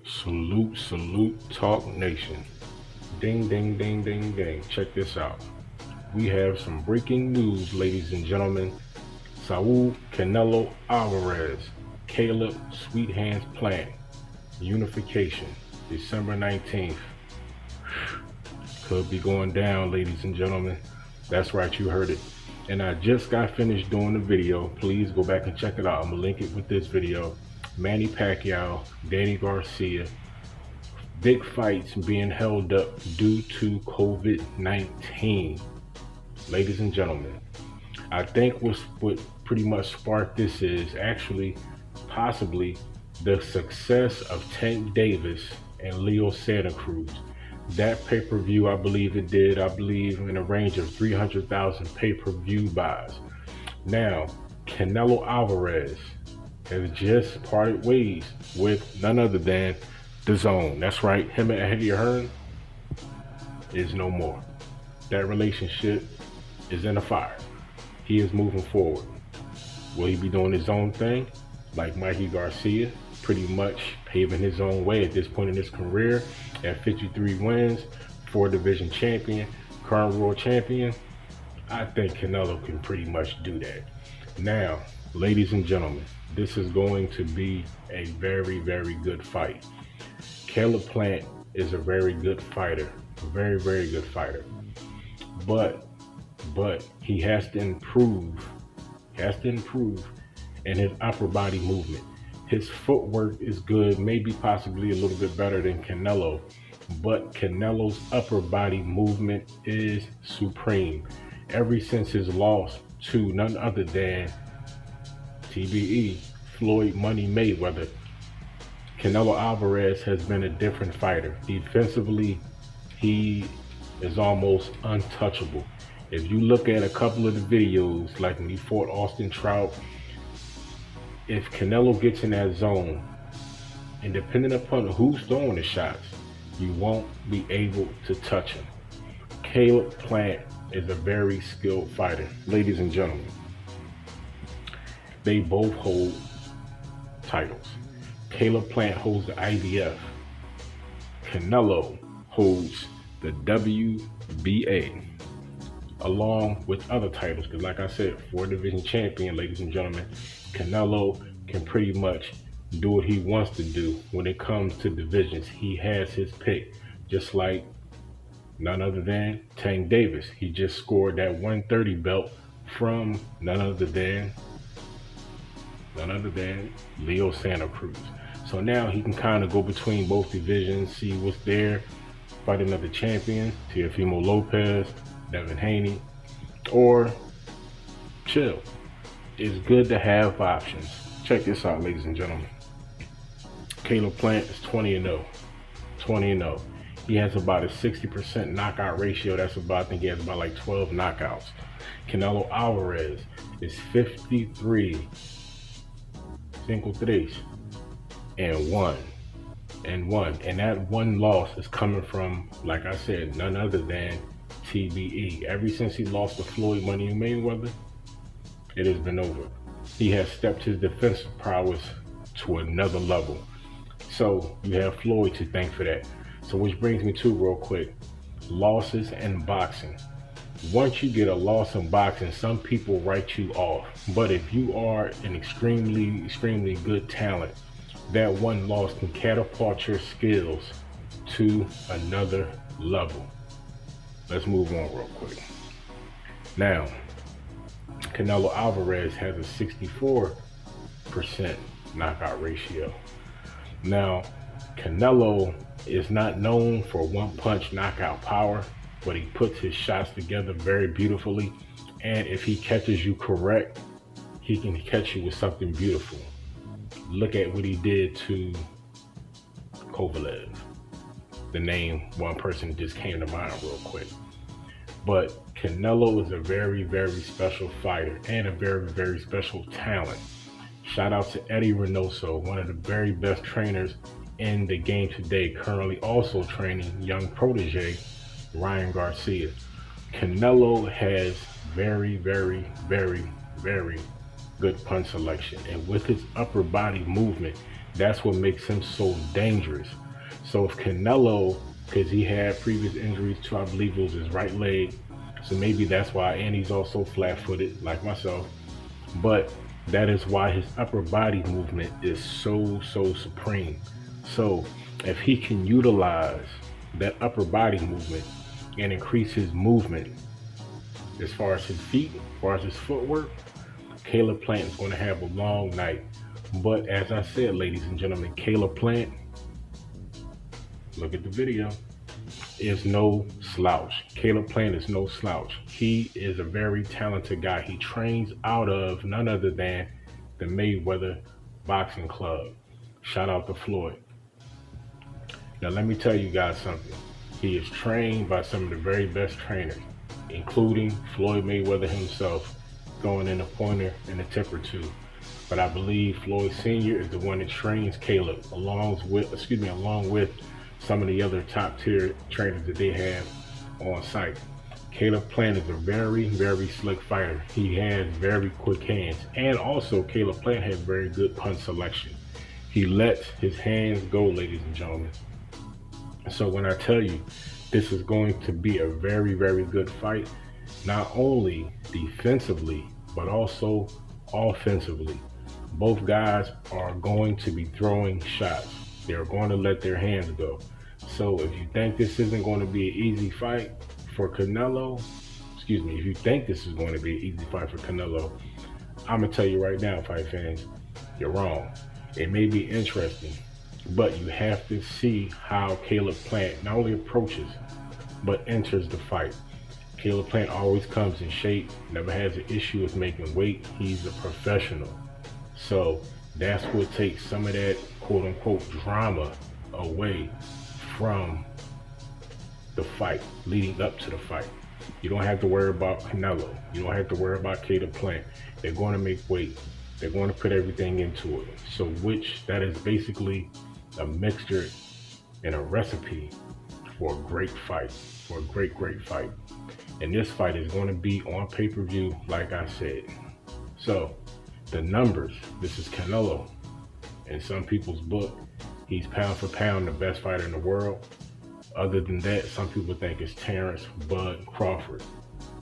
Salute, salute, Talk Nation. Ding, ding, ding, ding, ding. Check this out. We have some breaking news, ladies and gentlemen. Saul Canelo Alvarez, Caleb Sweet Hands Plant, Unification, December 19th. Could be going down, ladies and gentlemen. That's right, you heard it. And I just got finished doing the video. Please go back and check it out. I'm gonna link it with this video. Manny Pacquiao, Danny Garcia, big fights being held up due to COVID-19. Ladies and gentlemen, I think what pretty much sparked this is actually possibly the success of Tank Davis and Leo Santa Cruz. That pay-per-view, I believe in a range of 300,000 pay-per-view buys. Now, Canelo Alvarez has just parted ways with none other than DAZN. That's right, him and Hearn is no more. That relationship is in a fire. He is moving forward. Will he be doing his own thing like Mikey Garcia, pretty much paving his own way at this point in his career at 53 wins, 4-division champion, current world champion? I think Canelo can pretty much do that. Now, ladies and gentlemen, this is going to be a very, very good fight. Caleb Plant is a very good fighter, very, very good fighter. But he has to improve in his upper body movement. His footwork is good, maybe possibly a little bit better than Canelo, but Canelo's upper body movement is supreme. Ever since his loss to none other than TBE, Floyd Money Mayweather, Canelo Alvarez has been a different fighter. Defensively, he is almost untouchable. If you look at a couple of the videos, like when he fought Austin Trout, if Canelo gets in that zone, and depending upon who's throwing the shots, you won't be able to touch him. Caleb Plant is a very skilled fighter. Ladies and gentlemen, they both hold titles. Caleb Plant holds the IBF. Canelo holds the WBA, along with other titles, because like I said, 4-division champion, ladies and gentlemen. Canelo can pretty much do what he wants to do when it comes to divisions. He has his pick, just like none other than Tank Davis. He just scored that 130 belt from none other than Leo Santa Cruz. So now he can kind of go between both divisions, see what's there, fight another champion, Teofimo Lopez, Devin Haney, or chill. It's good to have options. Check this out, ladies and gentlemen. Caleb Plant is 20-0. 20-0. He has about a 60% knockout ratio. That's about, I think he has about like 12 knockouts. Canelo Alvarez is 53 cinco tres and one. And that one loss is coming from, like I said, none other than TBE. Ever since he lost to Floyd Money Mayweather, it has been over. He has stepped his defensive prowess to another level. So you have Floyd to thank for that. So which brings me to, real quick, losses in boxing. Once you get a loss in boxing, some people write you off. But if you are an extremely, extremely good talent, that one loss can catapult your skills to another level. Let's move on real quick. Now, Canelo Alvarez has a 64% knockout ratio. Now, Canelo is not known for one-punch knockout power, but he puts his shots together very beautifully. And if he catches you correct, he can catch you with something beautiful. Look at what he did to Kovalev. The name, one person just came to mind real quick. But Canelo is a very, very special fighter and a very, very special talent. Shout out to Eddie Reynoso, one of the very best trainers in the game today, currently also training young protege Ryan Garcia. Canelo has very, very, very, very good punch selection. And with his upper body movement, That's what makes him so dangerous. So if Canelo, because he had previous injuries to, I believe it was his right leg, so maybe that's why, and he's also flat-footed like myself, but that is why his upper body movement is so supreme. So if he can utilize that upper body movement and increase his movement as far as his feet, as far as his footwork, Caleb Plant is going to have a long night. But as I said, ladies and gentlemen, Caleb Plant, look at the video, is no slouch. Caleb Plant is no slouch. He is a very talented guy. He trains out of none other than the Mayweather Boxing Club. Shout out to Floyd. Now let me tell you guys something. He is trained by some of the very best trainers, including Floyd Mayweather himself, throwing in a pointer and a tip or two. But I believe Floyd Sr. is the one that trains Caleb, along with some of the other top tier trainers that they have on site. Caleb Plant is a very slick fighter. He has very quick hands, and also Caleb Plant has very good punch selection. He lets his hands go, ladies and gentlemen. So when I tell you this is going to be a very good fight, not only defensively but also offensively, both guys are going to be throwing shots. They're going to let their hands go. So if you think this isn't going to be an easy fight for Canelo, if you think this is going to be an easy fight for Canelo, I'm going to tell you right now, fight fans, you're wrong. It may be interesting, but you have to see how Caleb Plant not only approaches, but enters the fight. Caleb Plant always comes in shape, never has an issue with making weight. He's a professional. So that's what takes some of that quote unquote drama away from the fight, leading up to the fight. You don't have to worry about Canelo. You don't have to worry about Caleb Plant. They're going to make weight. They're going to put everything into it. So that is basically a mixture and a recipe for a great fight, for a great fight. And this fight is going to be on pay-per-view, like I said. So the numbers, this is Canelo. In some people's book, he's pound for pound the best fighter in the world. Other than that, some people think it's Terrence Bud Crawford.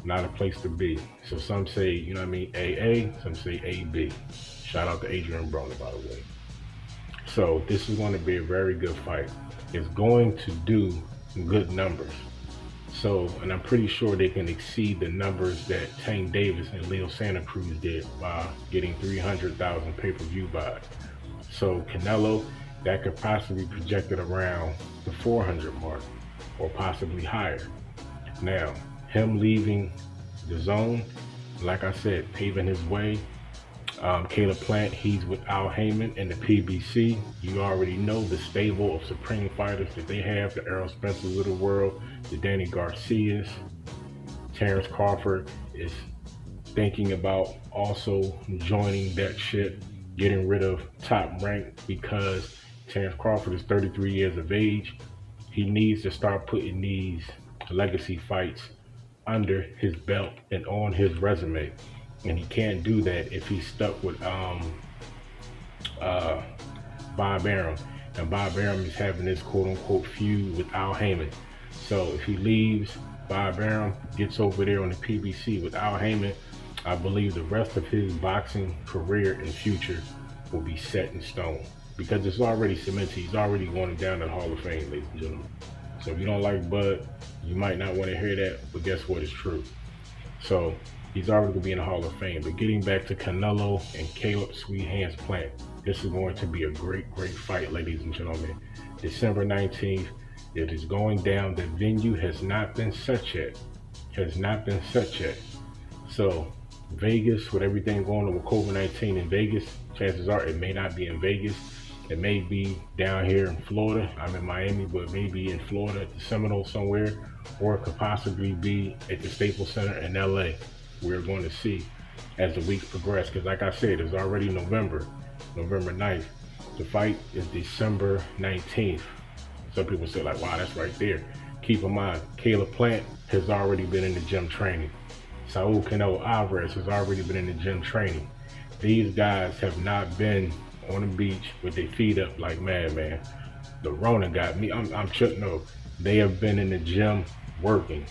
Not a place to be. So some say, you know what I mean, AA, some say AB. Shout out to Adrian Broner, by the way. So this is going to be a very good fight. It's going to do good numbers. So, and I'm pretty sure they can exceed the numbers that Tank Davis and Leo Santa Cruz did by getting 300,000 pay-per-view buys. So Canelo, that could possibly be projected around the 400 mark or possibly higher. Now, him leaving the zone, like I said, paving his way. Caleb Plant, he's with Al Heyman and the PBC. You already know the stable of supreme fighters that they have, the Errol Spencers of the world, the Danny Garcias. Terrence Crawford is thinking about also joining that ship, getting rid of Top Rank, because Terrence Crawford is 33 years of age. He needs to start putting these legacy fights under his belt and on his resume. And he can't do that if he's stuck with Bob Arum. And Bob Arum is having this quote-unquote feud with Al Heyman. So if he leaves, Bob Arum gets over there on the PBC with Al Heyman, I believe the rest of his boxing career and future will be set in stone. Because it's already cemented. He's already going down to the Hall of Fame, ladies and gentlemen. So if you don't like Bud, you might not want to hear that, but guess what? It's true. So he's already going to be in the Hall of Fame. But getting back to Canelo and Caleb Sweet Hands Plant, this is going to be a great fight, ladies and gentlemen. December 19th, it is going down. The venue has not been set yet. So Vegas, with everything going on with COVID-19 in Vegas, chances are it may not be in Vegas. It may be down here in Florida. I'm in Miami, but it may be in Florida at the Seminole somewhere, or it could possibly be at the Staples Center in LA. We're going to see as the weeks progress, because like I said, it's already November 9th. The fight is December 19th. Some people say like, wow, that's right there. Keep in mind, Caleb Plant has already been in the gym training. Canelo Alvarez has already been in the gym training. These guys have not been on the beach with their feet up like, man, the Rona got me. I'm tripping. No, they have been in the gym working.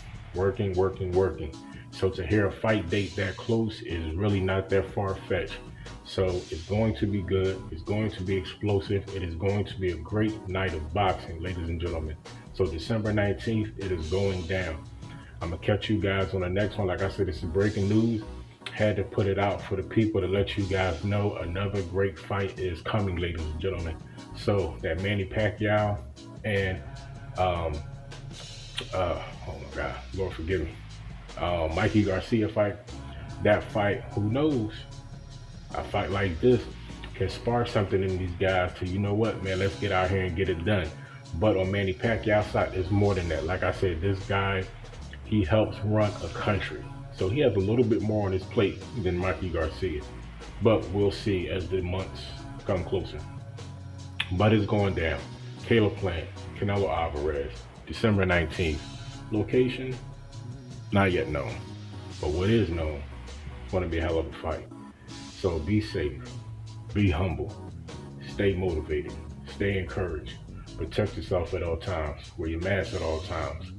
So to hear a fight date that close is really not that far-fetched. So it's going to be good. It's going to be explosive. It is going to be a great night of boxing, ladies and gentlemen. So December 19th, it is going down. I'm going to catch you guys on the next one. Like I said, this is breaking news. Had to put it out for the people to let you guys know another great fight is coming, ladies and gentlemen. So that Manny Pacquiao and oh my God, Lord forgive me, Mikey Garcia fight. That fight, who knows? A fight like this can spark something in these guys to, you know what, man, let's get out here and get it done. But on Manny Pacquiao's side, it's more than that. Like I said, this guy, he helps run a country. So he has a little bit more on his plate than Mikey Garcia. But we'll see as the months come closer. But it's going down. Caleb Plant, Canelo Alvarez, December 19th. Location, not yet known. But what is known, it's going to be a hell of a fight. So be safe, be humble, stay motivated, stay encouraged, protect yourself at all times, wear your mask at all times,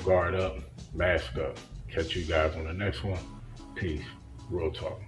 guard up, mask up. Catch you guys on the next one. Peace. Real talk.